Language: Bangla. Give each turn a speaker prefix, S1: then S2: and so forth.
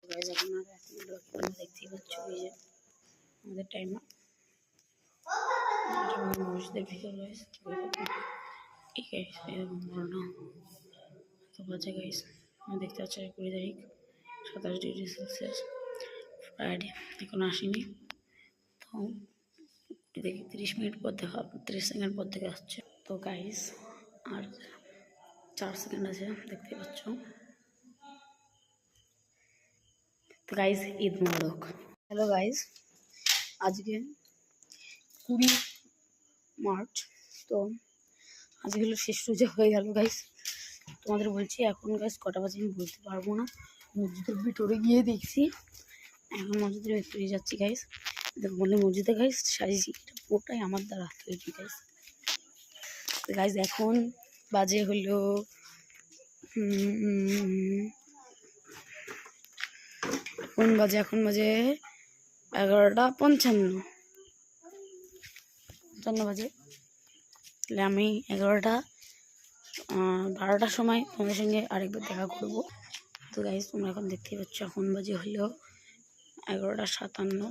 S1: গাইস এখন আর তোমরা দেখতেই পাচ্ছ এই যে আমাদের টাইম মসজিদের ভিতর গাইস এই গাইস এরকম বড় না তো বাজে গাইস আমরা দেখতে পাচ্ছি 20 তারিখ 27°C ফ্রাইডে এখন আসেনি তো দেখি 30 মিনিট পর দেখা 30 সেকেন্ড পর থেকে আসছে তো গাইস আর 4 সেকেন্ড আছে দেখতে পাচ্ছ তো গাইস ঈদ মোবারক। হ্যালো গাইস আজকে 20 মার্চ তো আজকে হলো শেষ রোজা হয়ে গেল গাইস তোমাদের বলছি এখন গাইস কটা বাজে আমি বলতে পারবো না মসজিদের ভিতরে গিয়ে দেখছি এখন মসজিদের ভিতরে যাচ্ছি গাইস দেখো বলে মসজিদে গাইস সাজিয়েছি এটা পুরোটাই আমার দ্বারা তৈরি গাইস তো গাইস এখন বাজে হলো এখন বাজে 11:55 বাজে তাহলে আমি 12টার সময় তোমাদের সঙ্গে আরেকবার দেখা করবো তো গাইস তোমরা এখন দেখতেই পাচ্ছ এখন বাজে হলো 11:57